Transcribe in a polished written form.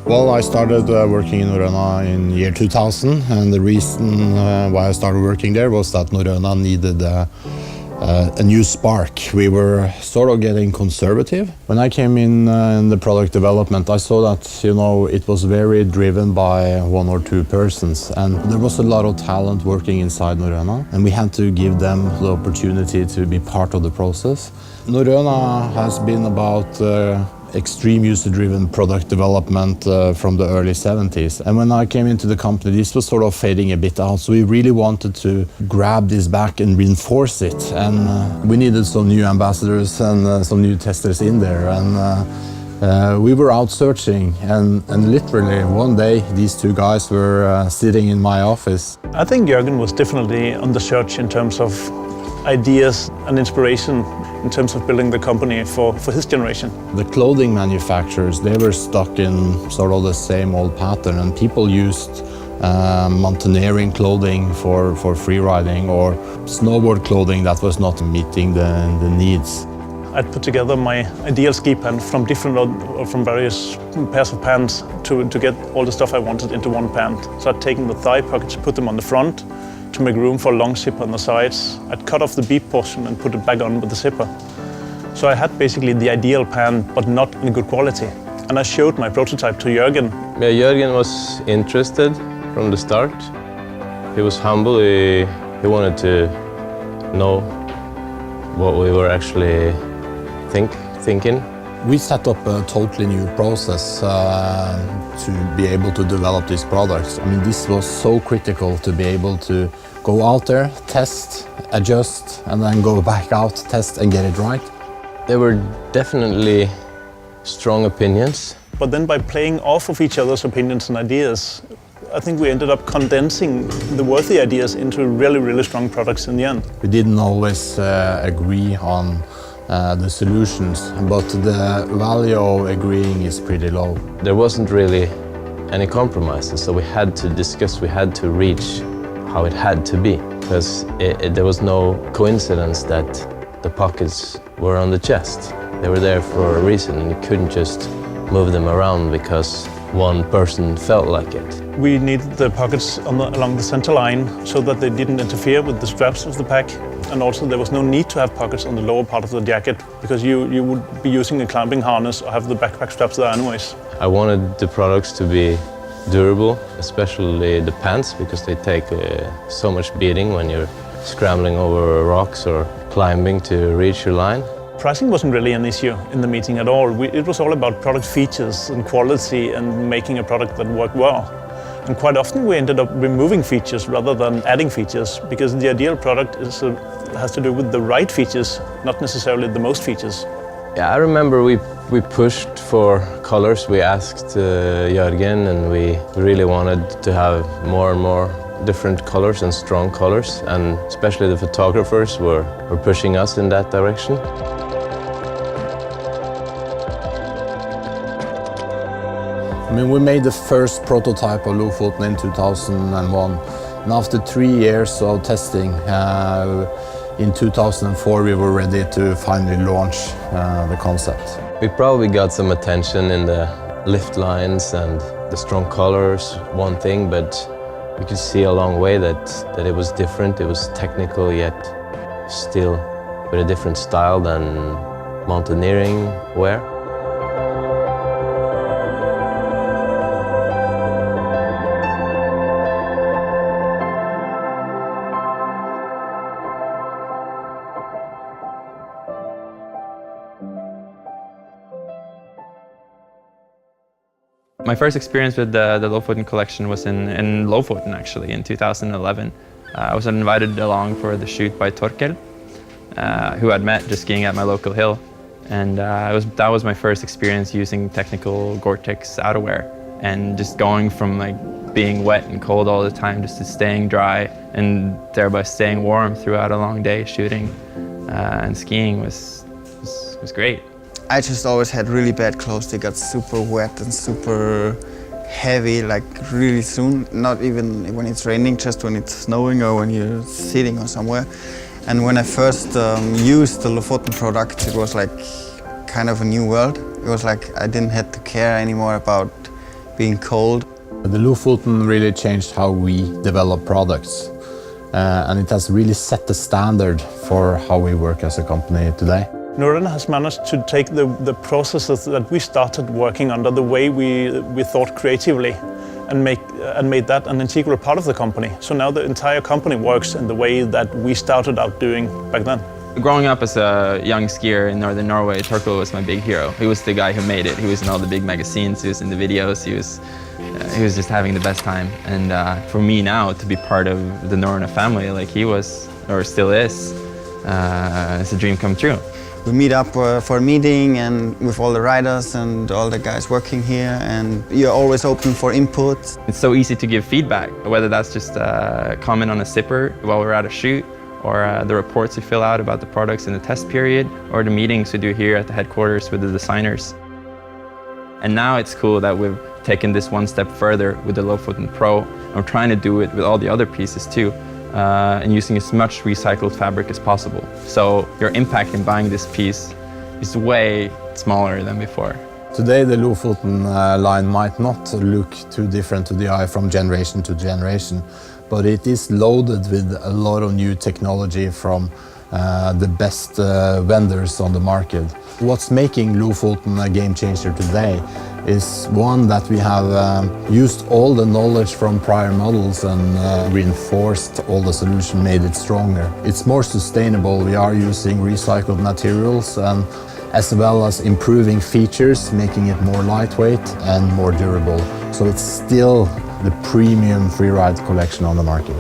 Well, I started working in Norrøna in year 2000, and the reason why I started working there was that Norrøna needed a new spark. We were sort of getting conservative. When I came in the product development, I saw that, it was very driven by one or two persons, and there was a lot of talent working inside Norrøna, and we had to give them the opportunity to be part of the process. Norrøna has been about extreme user-driven product development from the early 70s. And when I came into the company, this was sort of fading a bit out. So we really wanted to grab this back and reinforce it. And we needed some new ambassadors and some new testers in there. And we were out searching. And literally one day, these two guys were sitting in my office. I think Jørgen was definitely on the search in terms of ideas and inspiration in terms of building the company for his generation. The clothing manufacturers, they were stuck in sort of the same old pattern, and people used mountaineering clothing for freeriding or snowboard clothing that was not meeting the needs. I'd put together my ideal ski pant from various pairs of pants to get all the stuff I wanted into one pant. So I'd taken the thigh pockets, put them on the front, to make room for a long zipper on the sides. I'd cut off the beep portion and put it back on with the zipper. So I had basically the ideal pant, but not in good quality. And I showed my prototype to Jørgen. Yeah, Jørgen was interested from the start. He was humble. He wanted to know what we were actually thinking. We set up a totally new process to be able to develop these products. I mean, this was so critical to be able to go out there, test, adjust, and then go back out, test, and get it right. There were definitely strong opinions. But then by playing off of each other's opinions and ideas, I think we ended up condensing the worthy ideas into really, really strong products in the end. We didn't always agree on the solutions, but the value of agreeing is pretty low. There wasn't really any compromises, so we had to discuss, we had to reach how it had to be, because there was no coincidence that the pockets were on the chest. They were there for a reason, and you couldn't just move them around because one person felt like it. We needed the pockets along the center line so that they didn't interfere with the straps of the pack. And also there was no need to have pockets on the lower part of the jacket because you would be using a climbing harness or have the backpack straps there anyways. I wanted the products to be durable, especially the pants, because they take so much beating when you're scrambling over rocks or climbing to reach your line. Pricing wasn't really an issue in the meeting at all. It was all about product features and quality and making a product that worked well. And quite often we ended up removing features rather than adding features, because the ideal product has to do with the right features, not necessarily the most features. Yeah, I remember we pushed for colors. We asked Jørgen, and we really wanted to have more and more different colors and strong colors, and especially the photographers were pushing us in that direction. I mean, we made the first prototype of Lofoten in 2001, and after 3 years of testing, in 2004 we were ready to finally launch the concept. We probably got some attention in the lift lines and the strong colors, one thing, but you could see a long way that it was different. It was technical, yet still with a different style than mountaineering wear. My first experience with the Lofoten collection was in Lofoten, actually, in 2011. I was invited along for the shoot by Torkel, who I'd met just skiing at my local hill. And that was my first experience using technical Gore-Tex outerwear, and just going from being wet and cold all the time just to staying dry, and thereby staying warm throughout a long day shooting and skiing was great. I just always had really bad clothes. They got super wet and super heavy, really soon. Not even when it's raining, just when it's snowing or when you're sitting or somewhere. And when I first used the Lofoten product, it was kind of a new world. It was I didn't have to care anymore about being cold. The Lofoten really changed how we develop products, and it has really set the standard for how we work as a company today. Norrøna has managed to take the processes that we started working under, the way we thought creatively, and made that an integral part of the company. So now the entire company works in the way that we started out doing back then. Growing up as a young skier in northern Norway, Torkel was my big hero. He was the guy who made it. He was in all the big magazines, he was in the videos, he was just having the best time. And for me now to be part of the Norrøna family like he was, or still is, it's a dream come true. We meet up for a meeting and with all the riders and all the guys working here, and you're always open for input. It's so easy to give feedback, whether that's just a comment on a zipper while we're at a shoot, or the reports you fill out about the products in the test period, or the meetings we do here at the headquarters with the designers. And now it's cool that we've taken this one step further with the Lofoten Pro, and we're trying to do it with all the other pieces too. And using as much recycled fabric as possible. So your impact in buying this piece is way smaller than before. Today the Lofoten line might not look too different to the eye from generation to generation, but it is loaded with a lot of new technology from the best vendors on the market. What's making Lofoten a game changer today is one, that we have used all the knowledge from prior models and reinforced all the solution, made it stronger. It's more sustainable. We are using recycled materials, and as well as improving features, making it more lightweight and more durable. So it's still the premium freeride collection on the market.